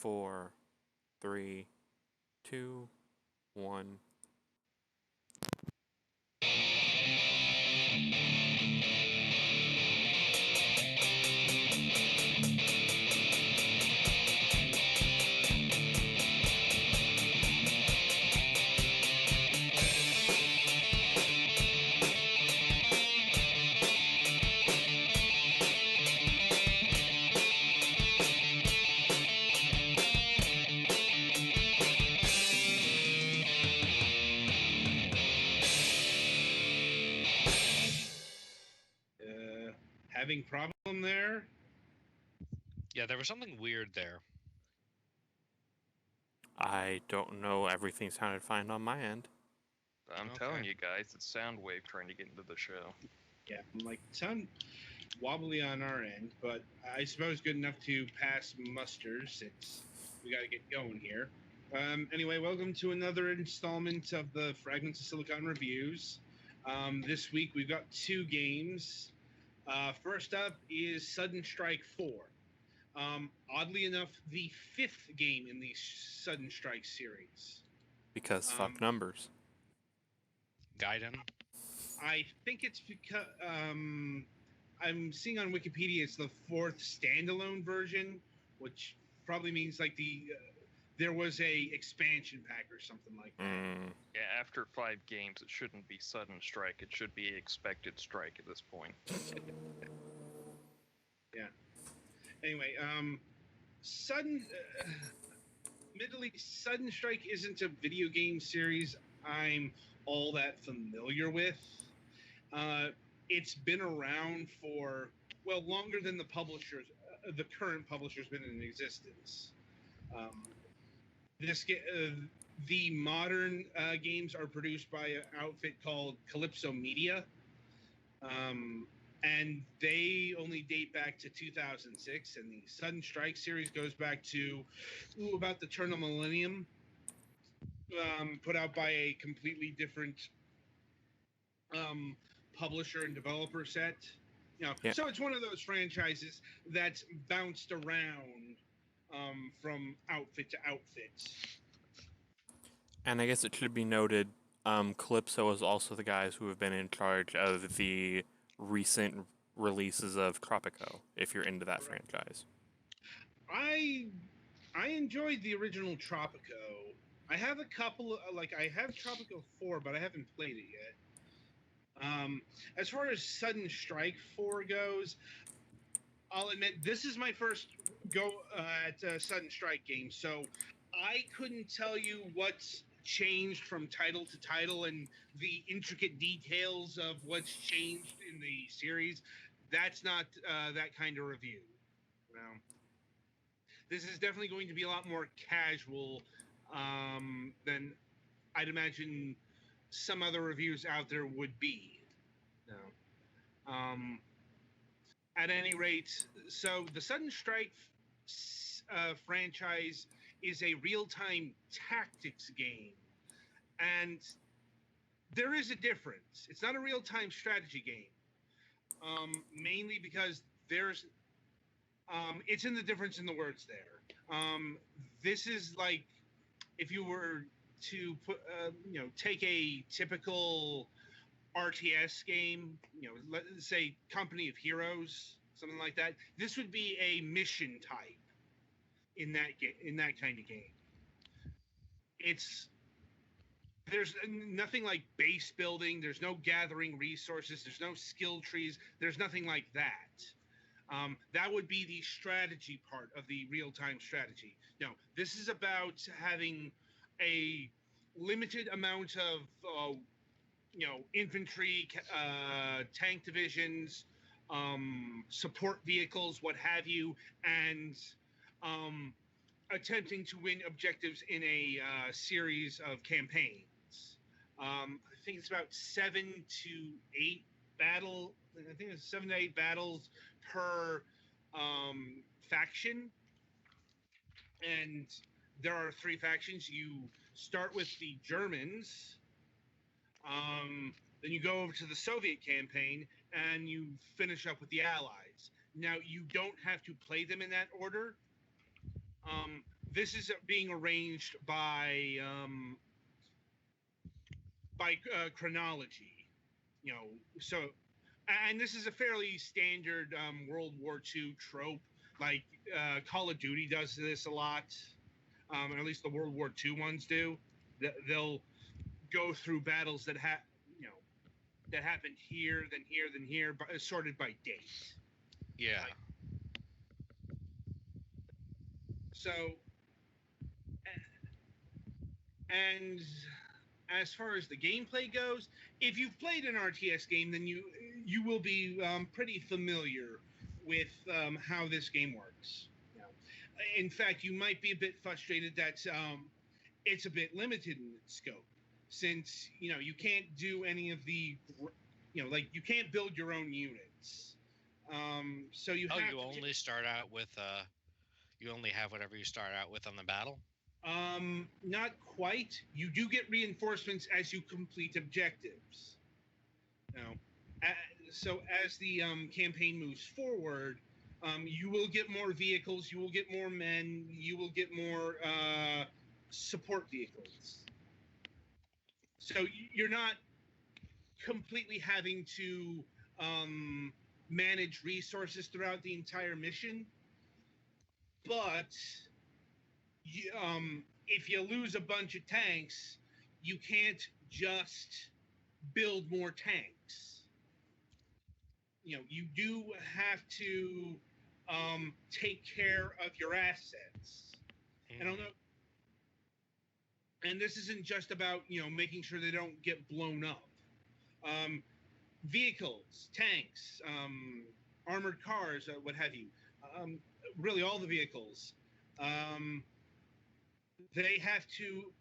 4, 3, 2, 1. Having problem there? Yeah, there was something weird there. I don't know. Everything sounded fine on my end. I'm Okay. telling you guys, it's Soundwave trying to get into the show. Yeah, I'm like, sound wobbly on our end, but I suppose good enough to pass muster since we got to get going here. Anyway, welcome to another installment of the Fragments of Silicon reviews. This week we've got two games. First up is Sudden Strike 4. Oddly enough, the fifth game in the Sudden Strike series. Because fuck numbers. Gaiden? I think it's because I'm seeing on Wikipedia it's the fourth standalone version, which probably means like there was a expansion pack or something like that. Yeah, after 5 games, it shouldn't be Sudden Strike. It should be Expected Strike at this point. Yeah. Anyway, admittedly, Sudden Strike isn't a video game series I'm all that familiar with. It's been around for, well, longer than the current publisher's been in existence. The modern games are produced by an outfit called Calypso Media. And they only date back to 2006, and the Sudden Strike series goes back to about the turn of millennium, put out by a completely different publisher and developer set. So it's one of those franchises that's bounced around from outfit to outfit. And I guess it should be noted, Calypso is also the guys who have been in charge of the recent releases of Tropico, if you're into that franchise. I enjoyed the original Tropico. I have a couple of, I have Tropico 4, but I haven't played it yet. As far as Sudden Strike 4 goes, I'll admit this is my first go at Sudden Strike game, so I couldn't tell you what's changed from title to title and the intricate details of what's changed in the series. That's not that kind of review. This is definitely going to be a lot more casual than I'd imagine some other reviews out there would be. At any rate, so the Sudden Strike franchise is a real-time tactics game. And there is a difference. It's not a real-time strategy game. Mainly because there's... it's in the difference in the words there. This is like if you were to put, take a typical RTS game, let's say Company of Heroes, something like that. This would be a mission type in that kind of game. There's nothing like base building. There's no gathering resources. There's no skill trees. There's nothing like that. That would be the strategy part of the real-time strategy. No, this is about having a limited amount of infantry, tank divisions, support vehicles, what have you, and attempting to win objectives in a series of campaigns. I think it's about 7 to 8 battles per faction, and there are 3 factions. You start with the Germans, then you go over to the Soviet campaign, and you finish up with the Allies. Now, you don't have to play them in that order. this is being arranged by chronology. You know, so and this is a fairly standard World War II trope. Like Call of Duty does this a lot, and at least the World War II ones do. They'll go through battles that you know that happened here, then here, then here, but sorted by date. Yeah. Like, so, and as far as the gameplay goes, if you've played an RTS game, then you will be pretty familiar with how this game works. You know, in fact, you might be a bit frustrated that it's a bit limited in its scope, since you can't do any of the like you can't build your own units. So you have you only start out with you only have whatever you start out with on the battle. Not quite. You do get reinforcements as you complete objectives. Now, so as the campaign moves forward, you will get more vehicles, you will get more men, you will get more support vehicles. So you're not completely having to manage resources throughout the entire mission, but if you lose a bunch of tanks, you can't just build more tanks. You do have to take care of your assets. I don't know. And this isn't just about making sure they don't get blown up. Vehicles, tanks, armored cars, what have you. Really, all the vehicles. They have to.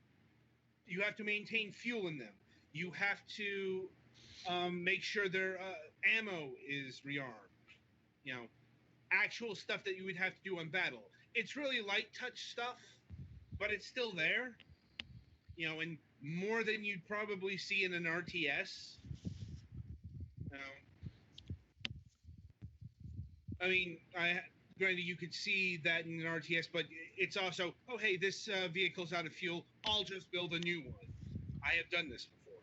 You have to maintain fuel in them. You have to make sure their ammo is rearmed. Actual stuff that you would have to do on battle. It's really light touch stuff, but it's still there. And more than you'd probably see in an RTS. I mean, granted, you could see that in an RTS, but it's also, oh, hey, this vehicle's out of fuel. I'll just build a new one. I have done this before.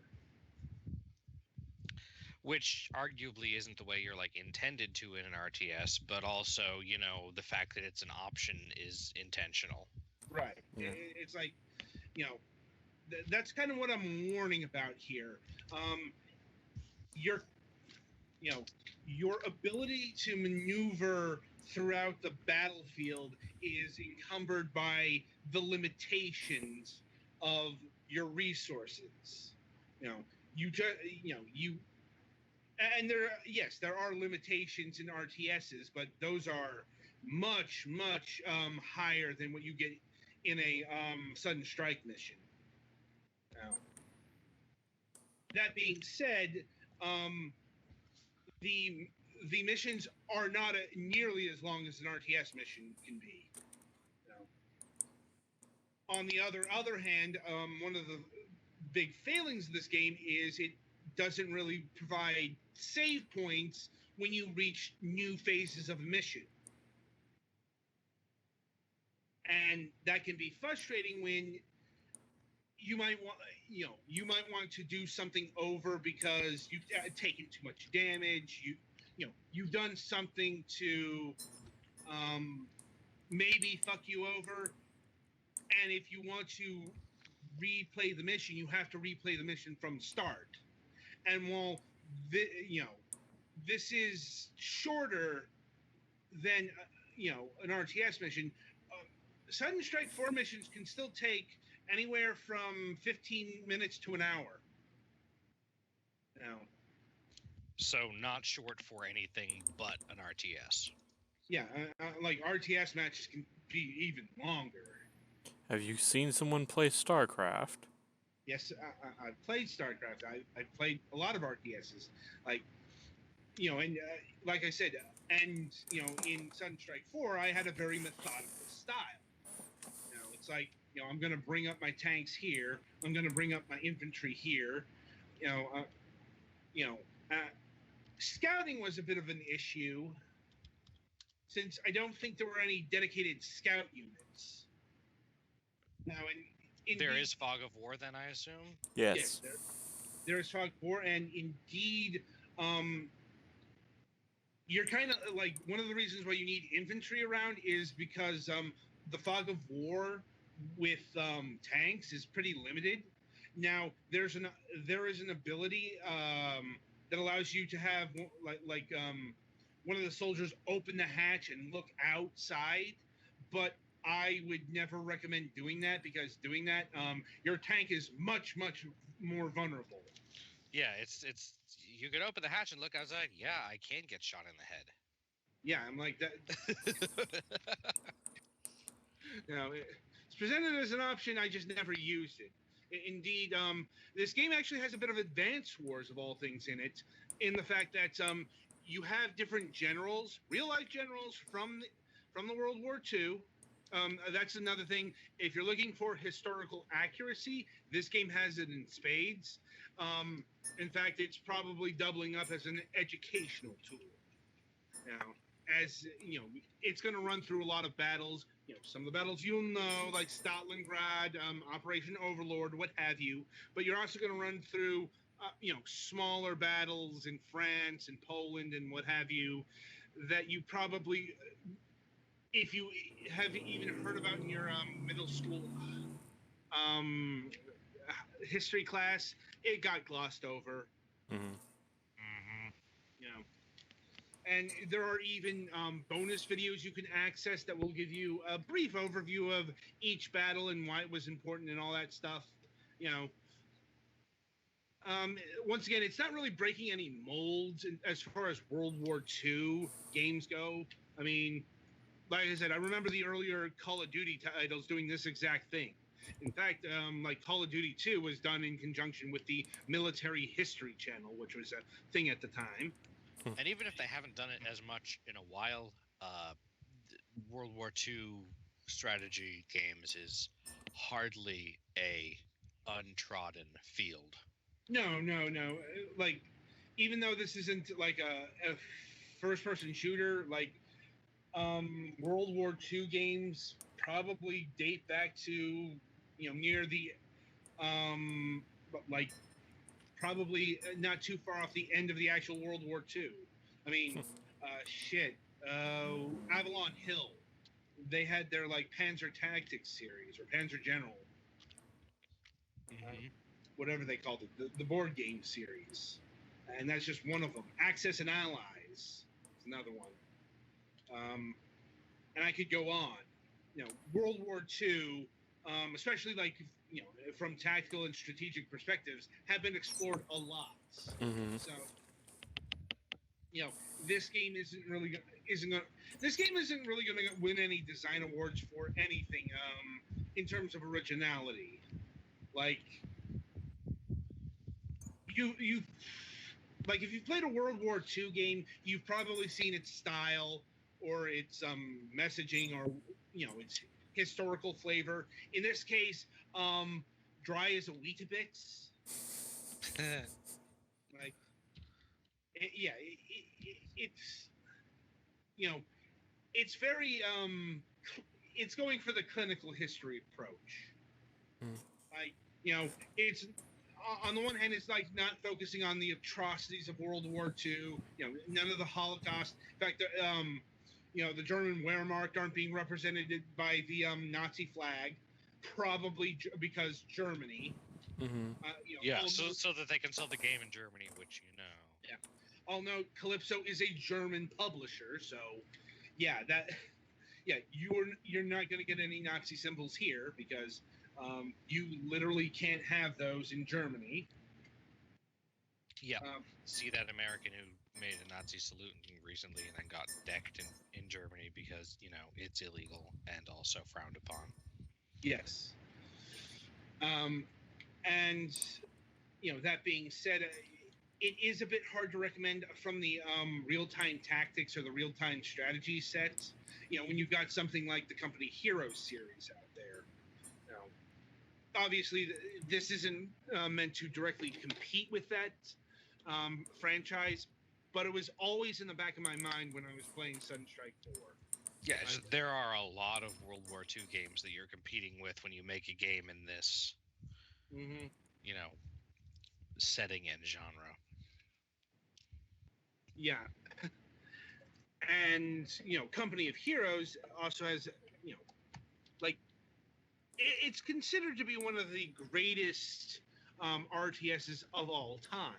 Which arguably isn't the way you're intended to in an RTS, but also, the fact that it's an option is intentional. Right. Yeah. It's like, that's kind of what I'm warning about here. Your ability to maneuver throughout the battlefield is encumbered by the limitations of your resources. And there are limitations in RTSs, but those are much, much higher than what you get in a sudden strike mission. Now, that being said, the missions are not nearly as long as an RTS mission can be. On the other hand, one of the big failings of this game is it doesn't really provide save points when you reach new phases of a mission. And that can be frustrating when you might want to do something over because you've taken too much damage. You've done something to maybe fuck you over, and if you want to replay the mission, you have to replay the mission from the start. And while this is shorter than an RTS mission, Sudden Strike 4 missions can still take anywhere from 15 minutes to an hour. So not short for anything but an RTS. Yeah, like RTS matches can be even longer. Have you seen someone play StarCraft? Yes, I've played StarCraft. I've played a lot of RTSs. And like I said, and in Sudden Strike 4, I had a very methodical style. It's like, I'm going to bring up my tanks here. I'm going to bring up my infantry here. Scouting was a bit of an issue since I don't think there were any dedicated scout units. Now, There is Fog of War, then, I assume? Yes. there is Fog of War, and indeed, you're kind of like one of the reasons why you need infantry around is because the Fog of War with tanks is pretty limited. Now there is an ability that allows you to have one of the soldiers open the hatch and look outside, but I would never recommend doing that because doing that your tank is much more vulnerable. Yeah, it's you could open the hatch and look outside. Yeah, I can get shot in the head. Yeah, I'm like that. It's presented as an option. I just never used it. Indeed, this game actually has a bit of Advance Wars of all things in it, in the fact that you have different generals, real life generals from the World War II. That's another thing. If you're looking for historical accuracy, this game has it in spades. In fact, it's probably doubling up as an educational tool. Now, as you know, it's going to run through a lot of battles. You know, some of the battles you'll know, like Stalingrad, Operation Overlord, what have you. But you're also going to run through, smaller battles in France and Poland and what have you, that you probably, if you have even heard about in your middle school um, history class, it got glossed over. Mm-hmm. Mm-hmm. You know. And there are even bonus videos you can access that will give you a brief overview of each battle and why it was important and all that stuff. You know, once again, it's not really breaking any molds as far as World War II games go. I mean, like I said, I remember the earlier Call of Duty titles doing this exact thing. In fact, like Call of Duty 2 was done in conjunction with the Military History Channel, which was a thing at the time. And even if they haven't done it as much in a while, World War II strategy games is hardly a untrodden field. No. Like, even though this isn't like a first-person shooter, like World War II games probably date back to near the like probably not too far off the end of the actual World War II. I mean, shit, Avalon Hill. They had their like Panzer Tactics series or Panzer General, Mm-hmm. whatever they called it, the board game series, and that's just one of them. Axis and Allies is another one, and I could go on. World War II, especially like from tactical and strategic perspectives, have been explored a lot. Mm-hmm. So this game isn't really going to win any design awards for anything in terms of originality. Like you like if you've played a World War II game, you've probably seen its style or its messaging or its historical flavor. In this case, dry as a Weetabix. Like it's it's very it's going for the clinical history approach. Mm. Like it's on the one hand, it's like not focusing on the atrocities of World War II. None of the Holocaust. In fact, the German Wehrmacht aren't being represented by the Nazi flag, probably because Germany. Mm-hmm. Yeah, so that they can sell the game in Germany, which Yeah. I'll note Calypso is a German publisher, so yeah, you're not going to get any Nazi symbols here because you literally can't have those in Germany. Yeah. See that American who made a Nazi salute recently and then got decked in Germany because, it's illegal and also frowned upon. Yes. And, that being said, it is a bit hard to recommend from the real-time tactics or the real-time strategy sets. When you've got something like the Company Heroes series out there. Obviously, this isn't meant to directly compete with that franchise, but it was always in the back of my mind when I was playing Sunstrike 4. Yeah, there are a lot of World War II games that you're competing with when you make a game in this, Mm-hmm. you know, setting and genre. Yeah, and Company of Heroes also has like it's considered to be one of the greatest RTSs of all time.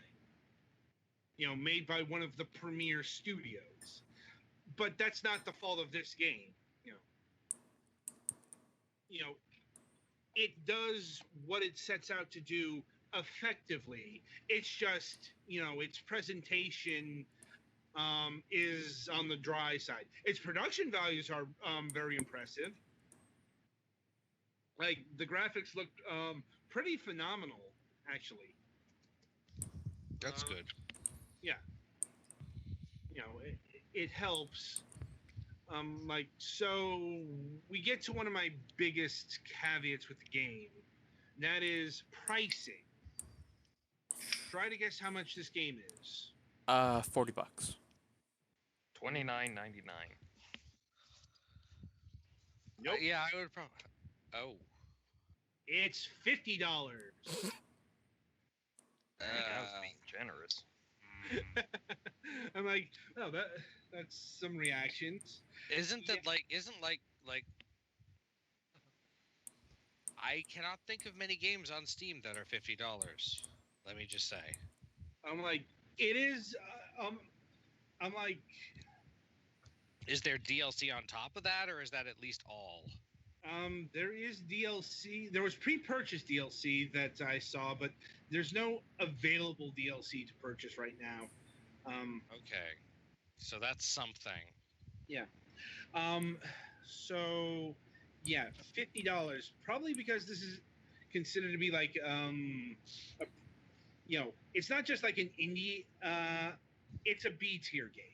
Made by one of the premier studios. But that's not the fault of this game. You know, you know, it does what it sets out to do effectively. It's just, its presentation is on the dry side. Its production values are very impressive. Like the graphics look pretty phenomenal, actually. That's good. Yeah, it helps. So we get to one of my biggest caveats with the game. And that is pricing. Try to guess how much this game is. $40. $29.99. Nope. Yeah, I would probably. Oh. It's $50. I was being generous. I'm like, oh, that's some reactions. Isn't like I cannot think of many games on Steam that are $50. Let me just say. I'm like, it is. I'm like, Is there DLC on top of that, or is that at least all? there is DLC. There was pre-purchase DLC that I saw, but there's no available DLC to purchase right now. Okay, so that's something. Yeah. So, yeah, $50. Probably because this is considered to be like, it's not just like an indie. It's a B tier game.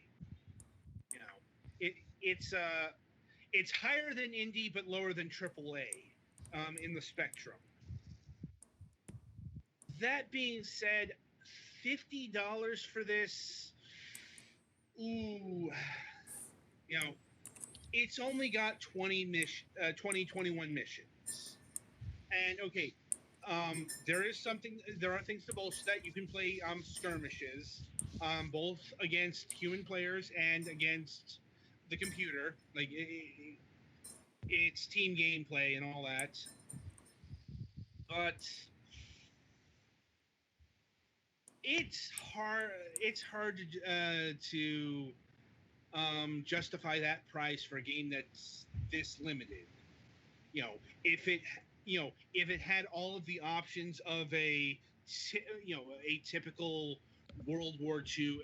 It's higher than indie but lower than AAA in the spectrum. That being said, $50 for this, ooh, it's only got 21 missions. And okay, there are things to bolster that. You can play skirmishes, both against human players and against the computer. Like it's team gameplay and all that. But it's hard. It's hard to justify that price for a game that's this limited. If it had all of the options of a typical World War II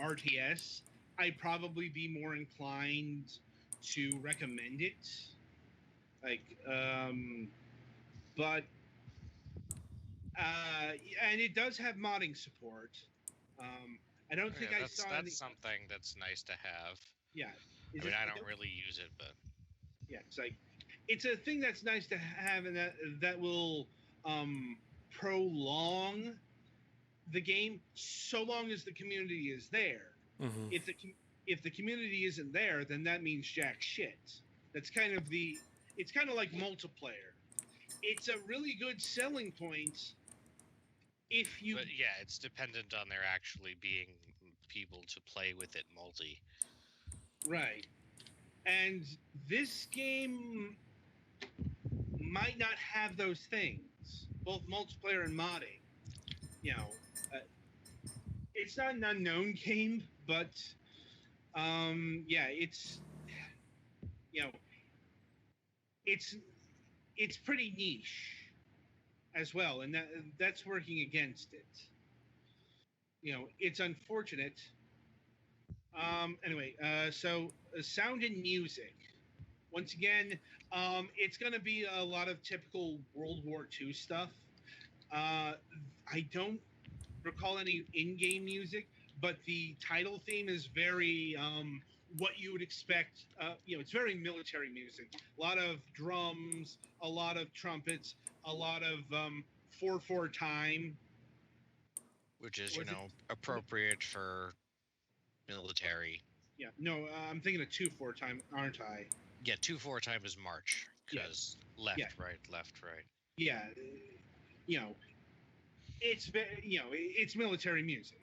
RTS, I'd probably be more inclined to recommend it. But and it does have modding support. I don't think I saw any. That's something that's nice to have. Yeah. I mean, I don't really use it, but yeah, it's a thing that's nice to have, and that will prolong the game so long as the community is there. Mm-hmm. If the community isn't there, then that means jack shit. It's kind of like multiplayer. It's a really good selling point if you. But yeah, it's dependent on there actually being people to play with it multi. Right. And this game might not have those things, both multiplayer and modding. It's not an unknown game, but it's it's pretty niche as well, and that's working against it. It's unfortunate. Anyway, so sound and music. Once again, it's going to be a lot of typical World War II stuff. I don't recall any in-game music, but the title theme is very what you would expect. It's very military music. A lot of drums, a lot of trumpets, a lot of 4/4 time. Which is, appropriate for military Yeah, no, I'm thinking of 2-4 time, aren't I? Yeah, 2-4 time is March Yeah. because left, Yeah. right, left, right. Yeah, you know, it's military music,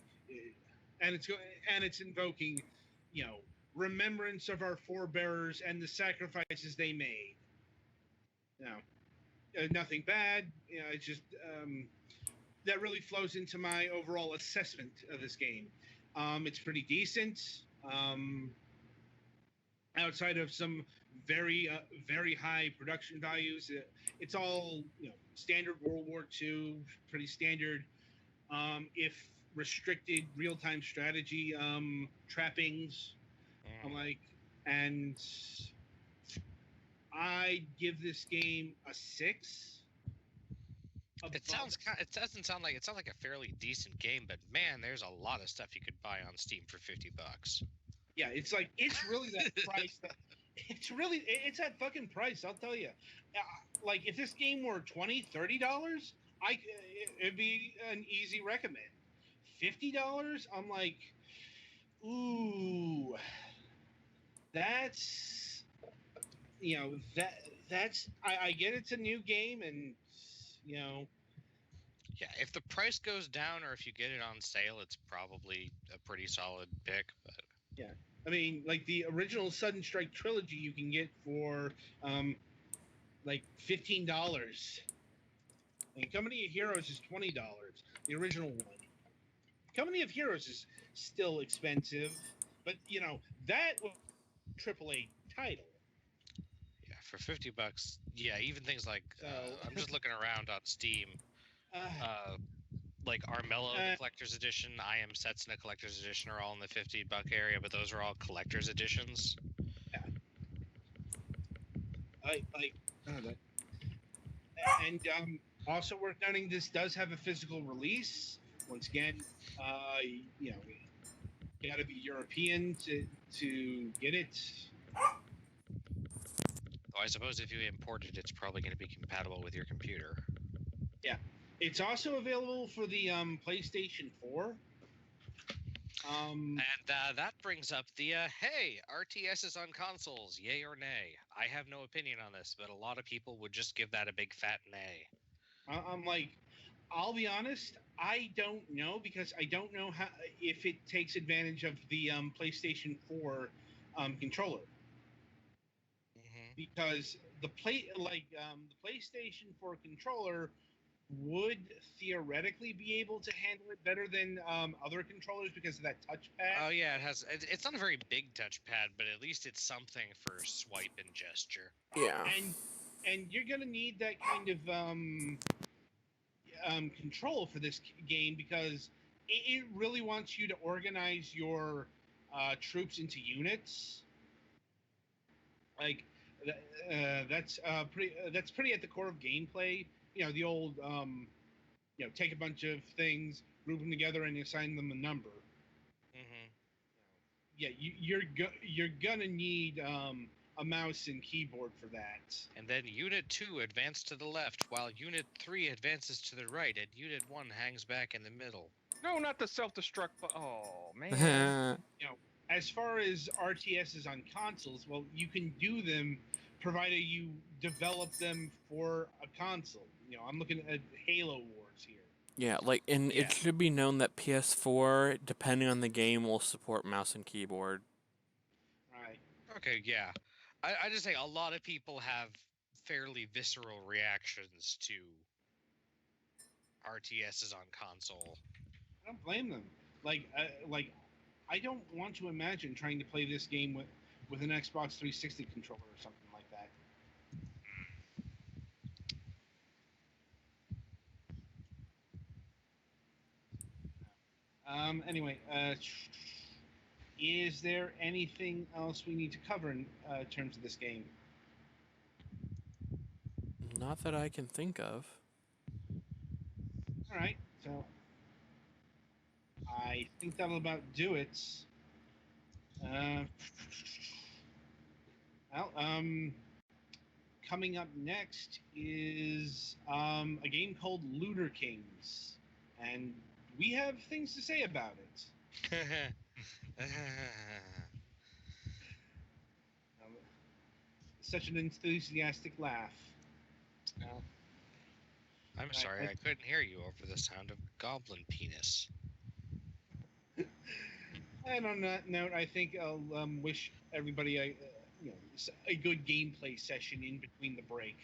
and it's invoking, you know, remembrance of our forebears and the sacrifices they made. You know, nothing bad. You know, it's just that really flows into my overall assessment of this game. It's pretty decent. Um, Outside of some very high production values, it's all standard World War II, pretty standard. If restricted real-time strategy trappings, I'm like, and I give this game a 6. It sounds it doesn't sound like it sounds like a fairly decent game, but man, there's a lot of stuff you could buy on Steam for $50. Yeah, it's like it's really that price. It's that fucking price. I'll tell you. Like if this game were $20-$30, it'd be an easy recommend. $50, I'm like, ooh, that's that's I get it's a new game and you know Yeah, if the price goes down or if you get it on sale, it's probably a pretty solid pick. But yeah. I mean, like the original Sudden Strike trilogy, you can get for like $15. And Company of Heroes is $20. The original one. Company of Heroes is still expensive, but that was a AAA title. yeah, for $50, yeah, even things like So I'm just looking around on Steam. Like Armello, the collector's edition, I Am Setsuna collector's edition are all in the $50 area, but those are all collector's editions. yeah. And also worth noting, this does have a physical release. Once again, you got to be European to get it. Though I suppose if you import it, it's probably going to be compatible with your computer. Yeah, it's also available for the PlayStation 4. And that brings up the hey, RTS is on consoles, yay or nay? I have no opinion on this, but a lot of people would just give that a big fat nay. I'm like, I'll be honest, I don't know because I don't know if it takes advantage of the PlayStation 4 controller. Because the PlayStation 4 controller would theoretically be able to handle it better than other controllers because of that touchpad. Oh yeah, it's not a very big touchpad, but at least it's something for swipe and gesture. Yeah. And you're gonna need that kind of control for this game because it really wants you to organize your troops into units. Like that's pretty at the core of gameplay. The old take a bunch of things, group them together, and assign them a number. Yeah, you're gonna need a mouse and keyboard for that. And then Unit 2 advances to the left, while Unit 3 advances to the right, and Unit 1 hangs back in the middle. No, not the self-destruct. Oh man. As far as RTSs on consoles, well, you can do them provided you develop them for a console. I'm looking at Halo Wars here. Yeah, it should be known that PS4, depending on the game, will support mouse and keyboard. Right. Okay, yeah. I just say a lot of people have fairly visceral reactions to RTSs on console. I don't blame them. I don't want to imagine trying to play this game with an Xbox 360 controller or something like that. Anyway, is there anything else we need to cover in terms of this game? Not that I can think of. All right, so I think that'll about do it. Coming up next is a game called Looter Kings, and we have things to say about it. such an enthusiastic laugh. I'm sorry, I couldn't hear you over the sound of goblin penis. And on that note, I think I'll wish everybody a good gameplay session in between the break.